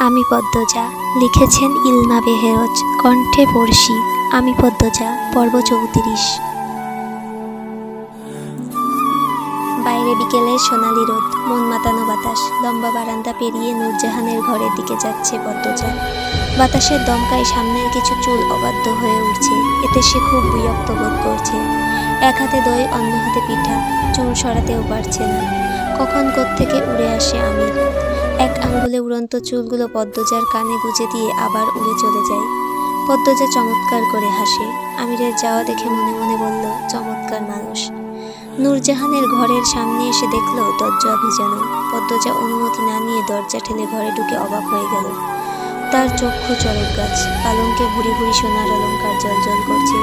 আমি পদ্মজা, লিখেছেন ইলমা বেহেরোজ, কণ্ঠে পড়শি আমি পদ্মজা, পর্ব 34। বাইরে বিকেলের সোনালি রোদ, মন মাতানো বাতাস, লম্বা বারান্দা পেরিয়ে নূরজাহানের ঘরের দিকে যাচ্ছে পদ্মজা। বাতাসের দমকায় সামনের কিছু চুল অবাধ্য হয়ে উঠছে, এতে সে খুব বিরক্ত বোধ করছে। এক হাতে দই, অন্য হাতে পিঠা, চুল সরাতেও পারছে না। কখন কোত্থেকে উড়ে আসে আমির। এক আঙ্গুলে উড়ন্ত চুলগুলো পদ্মজার কানে গুজে দিয়ে আবার উড়ে চলে যায়। পদ্মজা চমৎকার করে হাসে। আমিরের যাওয়া দেখে মনে মনে বলল, চমৎকার মানুষ। নূরজাহানের ঘরের সামনে এসে দেখল দরজা ভিজানো। পদ্মজা অনুমতি না নিয়ে দরজা ঠেলে ঘরে ঢুকে অবাক হয়ে গেল। তার চক্ষু চড়ক গাছ, পালঙ্কে ভুরি ভুরি সোনার অলঙ্কার জ্বলজ্বল করছে।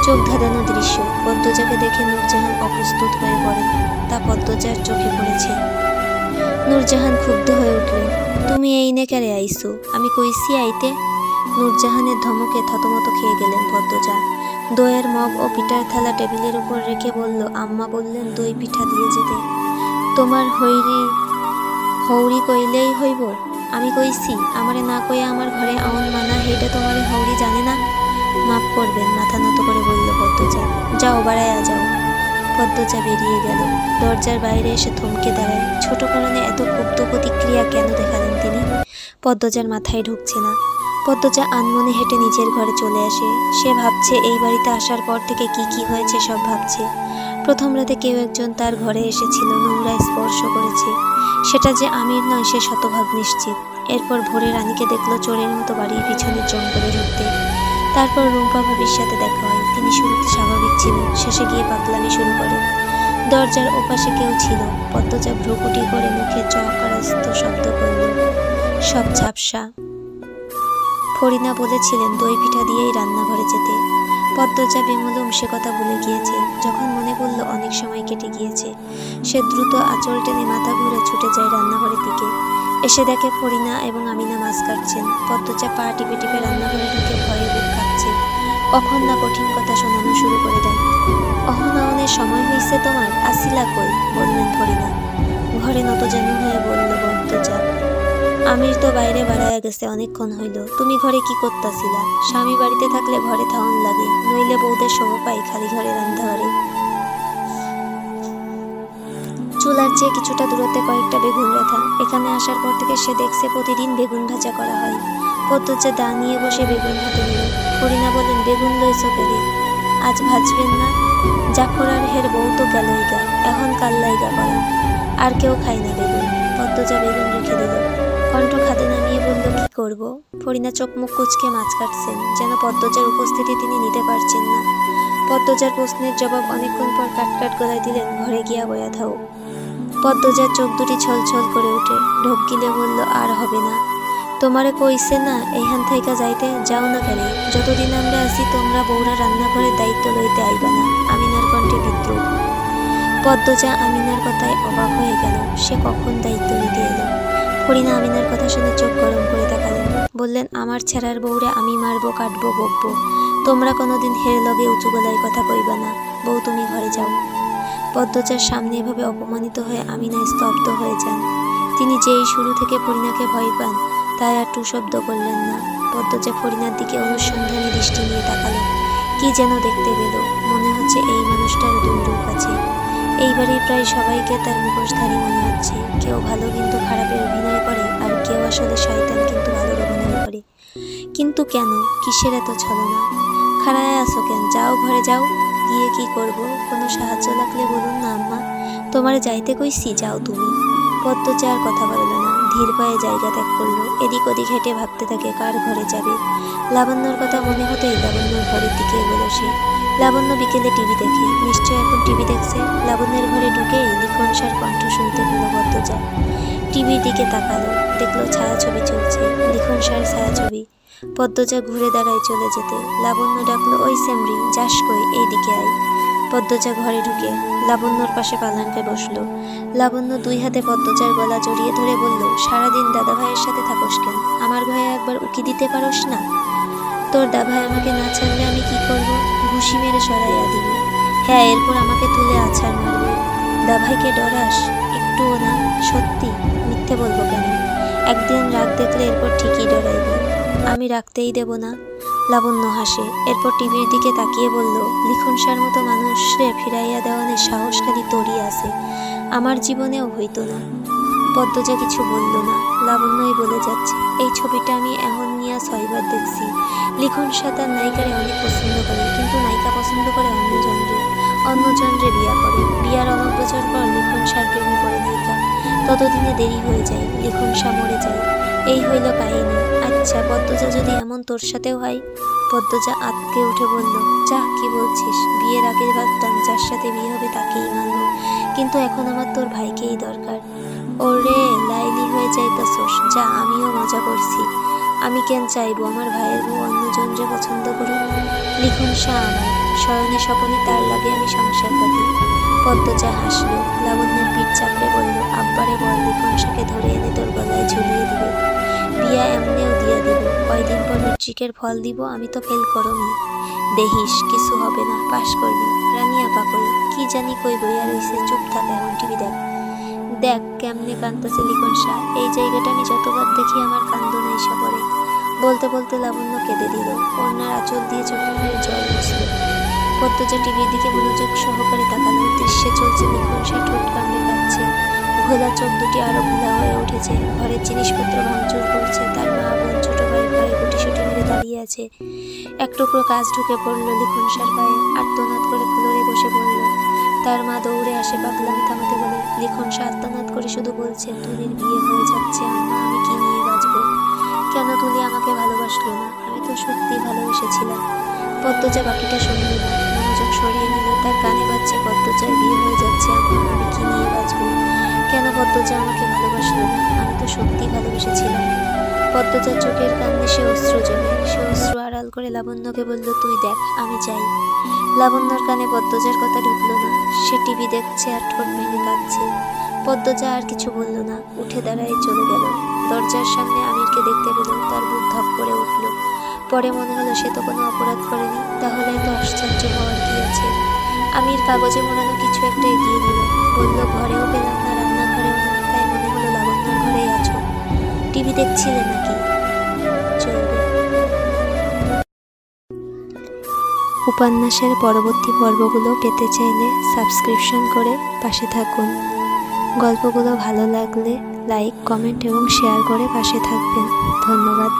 চোখ ধাঁধানো দৃশ্য। পদ্মজাকে দেখে নূরজাহান অপ্রস্তুত হয়ে পড়ে। তা পদ্মজার চোখে পড়েছে। নূরজাহান ক্ষুব্ধ হয়ে উঠলেন। তুমি এই নে কেড়ে আইসো, আমি কইছি আইতে। নূরজাহানের ধমকে থতমত খেয়ে গেলেন পদ্মজা। দইয়ের মগ ও পিঠার থালা টেবিলের উপর রেখে বলল, আম্মা বললেন দই পিঠা দিয়ে যেতে। তোমার হৌরি কইলেই হইব? আমি কইছি আমারে না কইয়া আমার ঘরে আউন মানা, হেইটা তোমারে হৌরি জানে না? মাফ করবেন, মাথা নত করে বলল পদ্মজা। যাও, বাড়াইয়া যাও। পদ্মজা বেরিয়ে গেল। দরজার বাইরে এসে থমকে দাঁড়ায়। ছোট কারণে এত ক্ষুব্ধ প্রতিক্রিয়া কেন দেখালেন তিনি? পদ্মজার মাথায় ঢুকছে না। পদ্মজা আনমনে হেঁটে নিজের ঘরে চলে আসে। সে ভাবছে এই বাড়িতে আসার পর থেকে কি কি হয়েছে সব ভাবছে। প্রথম রাতে কেউ একজন তার ঘরে এসেছিল, নোংরা স্পর্শ করেছে। সেটা যে আমির নয় সে শতভাগ নিশ্চিত। এরপর ভোরে রানীকে দেখলো চোরের মতো বাড়ির পিছনের জঙ্গলে ঢুকতে। তারপর রুম্পা ভাবির সাথে দেখা হয়। তিনি শুরুতে স্বাভাবিক ছিলেন, শেষে গিয়ে পাগলামি শুরু করেন। দরজার ওপাশে কেউ ছিল। পদ্মজা ভ্রুকুটি করে মুখে চকারাস্ত শব্দ করল। সব ঝাপসা। ফরিনা বলেছিলেন দই পিঠা দিয়েই রান্নাঘরে যেতে। পদ্মজা বেমলুম সে কথা ভুলে গিয়েছে। যখন মনে পড়ল অনেক সময় কেটে গিয়েছে, সে দ্রুত আঁচল টেনে মাথা ঘুরে ছুটে যায় রান্নাঘরের দিকে। এসে দেখে ফরিনা এবং আমিনা মাছ কাটছেন। পদ্মজা পা টিপে টিপে রান্নাঘরে ঢুকে ভয়ে বুক কাঁপছে। কখন না কঠিন কথা শোনানো শুরু করে দেন। অহনাওনের সময় হয়েছে তোমার, আসিলা কই? বললেন ফরিনা। ঘরে নতজানু হয়ে বলল পদ্মজা, আমির তো বাইরে বাড়াইয়া গেছে, অনেকক্ষণ হইল। তুমি ঘরে কি করতাছিলা? স্বামী বাড়িতে থাকলে ঘরে থাউন লাগে, নইলে বউদের শোভা পাই খালি ঘরে রান্নাঘরে। চুলার চেয়ে কিছুটা দূরত্বে কয়েকটা বেগুন রাখা। এখানে আসার পর থেকে সে দেখছে প্রতিদিন বেগুন ভাজা করা হয়। পদ্মজা দা নিয়ে বসে বেগুন হাতে নিল। ফরিনা বলেন, বেগুন লইছ কেড়ে? আজ ভাজবেন না? জাফর আর হের বউ তো গেলই গা, এখন কাল্লাইগা করা। আর কেউ খায় না বেগুন। পদ্মজা বেগুন রেখে দিল। কণ্ঠ খাদে নামিয়ে বলল, কি করব? ফরিনা চোখ মুখ কুচকে মাছ কাটছেন, যেন পদ্মজার উপস্থিতি তিনি নিতে পারছেন না। পদ্মজার প্রশ্নের জবাব অনেকক্ষণ পর কাটকাট গলায় দিলেন, ঘরে গিয়া বয়া থাও। পদ্মজার চোখ দুটি ছলছল করে উঠে, ঢোক গিলে বলল, আর হবে না। তোমারে কইছে না এইখান থাইকা যাইতে, যাও না কেন? যতদিন আমরা আছি তোমরা বউরা রান্নাঘরের দায়িত্ব লইতে আইবা না। আমিনার কণ্ঠে বিদ্রুপ। পদ্মজা আমিনার কথায় অবাক হয়ে গেল। সে কখন দায়িত্ব নিতে এলো? ফরিনা আমিনার কথা শুনে চোখ গরম করে তাকালেন। বললেন, আমার ছেঁড়ার বউরে আমি মারবো, কাটবো, বকবো। তোমরা কোনোদিন হের লগে উঁচু গলায় কথা কইবা না। বউ তুমি ঘরে যাও। পদ্মজার সামনে এভাবে অপমানিত হয়ে আমিনা স্তব্ধ হয়ে যান। তিনি যেই শুরু থেকে ফরিনাকে ভয় পান, তাই আর টু শব্দ করলেন না। পদ্মজা ফরিনার দিকে অনুসন্ধানী দৃষ্টি নিয়ে তাকালো। কি যেন দেখতে পেল। মনে হচ্ছে এই মানুষটার দুই রূপ আছে। এই বাড়ির প্রায় সবাইকে তার মুখোশধারী মনে হচ্ছে। কেউ ভালো কিন্তু খারাপের অভিনয় করে, আর কেউ আসলে শয়তান কিন্তু ভালোর অভিনয় করে। কিন্তু কেন? কিসের এত ছলনা? খাড়ায় আসো কেন? যাও, ঘরে যাও। গিয়ে কি করব? কোনো সাহায্য লাগলে বলুন না আম্মা। তোমার যাইতে কইছি, যাও তুমি। পদ্মজা আর কথা বলল না, ধীর পায়ে জায়গা ত্যাগ করলো। এদিক ওদিক হেঁটে ভাবতে থাকে কার ঘরে যাবে। লাবণ্যর কথা মনে হতেই লাবণ্যর ঘরের দিকে এগোলো সে। লাবণ্য বিকেলে টিভি দেখে, নিশ্চয় এখন টিভি দেখছে। লাবণ্যের ঘরে ঢুকেই লিখনসার কণ্ঠ শুনতে পেল পদ্মজা। টিভির দিকে তাকালো, দেখলো ছায়াছবি চলছে, লিখনসার ছায়াছবি। পদ্মজা ঘুরে দাঁড়ায় চলে যেতে। লাবণ্য ডাকলো, ওই সেমরি, যাস কই? এই দিকে আয়। পদ্মজা ঘরে ঢুকে লাবণ্যর পাশে পালাঙ্কে বসলো। লাবণ্য দুই হাতে পদ্মজার গলা জড়িয়ে ধরে বলল, সারাদিন দাদা ভাইয়ের সাথে থাকোস কেন? আমার ঘরে একবার উকি দিতে পারোস না? তোর দাভাই আমাকে না ছাড়লে আমি কি করব? ঘুষি মেরে সরাইয়া দিবি। হ্যাঁ, এরপর আমাকে তুলে আছাড় মারবে। দাভাইকে ডরাস? একটুও না। সত্যি? মিথ্যে বলবো কেন? একদিন রাগ দেখলে এরপর ঠিকই ডরাইবি। আমি রাখতেই দেব না। লাবণ্য হাসে, এরপর টিভির দিকে তাকিয়ে বলল, লিখন সার মতো মানুষরে ফিরাইয়া দেওয়ানের সাহস খালি তোরই আছে, আমার জীবনেও হইতো না। পদ্মজা কিছু বলল না, লাবণ্যই বলে যাচ্ছে, এই ছবিটা আমি এখন নিয়ে 6 বার দেখছি। লিখন সার তার নায়িকারে অনেক পছন্দ করে, কিন্তু নায়িকা পছন্দ করে অন্যজনরে বিয়া করে। বিয়ার অনেক বছর পর লিখন সার প্রেমে পড়ে নায়িকা। ততদিনে দেরি হয়ে যায়, লিখন সার মরে যায়। এই হইল কাহিনী। আচ্ছা পদ্মজা, যদি এমন তোর সাথেও হয়? পদ্মজা আঁতকে উঠে বলল, যা কি বলছিস? বিয়ের আগে ভাবতাম যার সাথে বিয়ে হবে তাকেই মানব, কিন্তু এখন আমার তোর ভাইকেই দরকার। ওরে লাইলি হয়ে যাইতাছোস, যা আমিও মজা করছি। আমি কেন চাইবো আমার ভাইয়ের বউ অন্যজনরে পছন্দ করুক? লিখন শাহ আমার, শয়নে স্বপনে তার লাগে আমি সংসার পাতি। পদ্মজা হাসলো, লাবণ্যের পিঠ চাপড়ে বলল, আব্বারে বল লিখন শাহকে ধরে এনে তোর গলায় ঝুলিয়ে দিবে। বিয়া এমনিও দিয়া দিব, কয়দিন পর মেট্রিকের ফল দিব, আমি তো ফেল করমি। দেহিস কিছু হবে না, পাশ করবি। রানী আপা কই? কি জানি কই বইয়া রইছে, চুপ থাক, এখন টিভি দেখ। দেখ কেমনে কান্দতেছে লিখন শাহ, এই জায়গাটা আমি যতবার দেখি আমার কান্দন আইসা পড়ে। বলতে বলতে লাবণ্য কেঁদে দিল, ওড়নার আঁচল দিয়ে চোখের জল মুছল। পদ্মজা টিভির দিকে মনোযোগ সহকারে তাকালো, দৃশ্যে চলছে লিখন শাহ ঠোঁট কামড়ে কাঁদছে, ঘোলা চোখ দুটি আরো ঘোলা হয়ে উঠেছে, ঘরের জিনিসপত্র ভাঙচুর করছে, তার মা বোন ছোট ভাই ঘরে গুটিসুটি মেরে দাঁড়িয়ে আছে। এক টুকরো কাজ ঢুকে পড়ল লিখন শাহর পায়ে, আর্তনাদ করে ফ্লোরে বসে পড়ল। তার মা দৌড়ে আসে পাগলামি থামাতে বলে। লিখন শাহ আর্তনাদ করে শুধু বলছে, তুলির বিয়ে হয়ে যাচ্ছে আম্মা, আমি কি নিয়ে বাঁচবো? কেন তুলি আমাকে ভালোবাসলো না? আমি তো সত্যি ভালোবেসেছিলাম। পদ্মজা বাকিটা শুনল না, মনোযোগ সরিয়ে নিল। তার কানে বাজছে, পদ্মজার বিয়ে হয়ে যাচ্ছে আম্মা, আমি কি নিয়ে বাঁচবো? কেন পদ্মজা আমাকে ভালোবাসলো না? আমি তো সত্যি ভালোবেসেছিলাম। পদ্মজার চোখের কান্নে সে অশ্রু জমে, সে অশ্রু আড়াল করে লাবণ্যকে বলল, তুই দেখ, আমি চাই। লাবণ্যর কানে পদ্মজার কথা ঢুকলো না, সে টিভি দেখছে আর ঠোঁট ভেঙে কাঁদছে। পদ্মজা আর কিছু বলল না, উঠে দাঁড়ায় চলে গেল। দরজার সামনে আমিরকে দেখতে পেল, তার বুক ধপ করে উঠল। পরে মনে হলো সে তো কোনো অপরাধ করেনি, তাহলে এত আশ্চর্য হওয়ার কি আছে? আমির কাগজে মোড়ানো কিছু একটা এগিয়ে দিল, বলল, ঘরেও পেলাম না, রান্নাঘরেও না, তাই মনে হলো লাবণ্যর ঘরেই আছো। টিভি দেখছিলে নাকি? চলবে। উপন্যাসের পরবর্তী পর্বগুলো পেতে চাইলে সাবস্ক্রিপশন করে পাশে থাকুন। গল্পগুলো ভালো লাগলে লাইক, কমেন্ট এবং শেয়ার করে পাশে থাকবেন। ধন্যবাদ।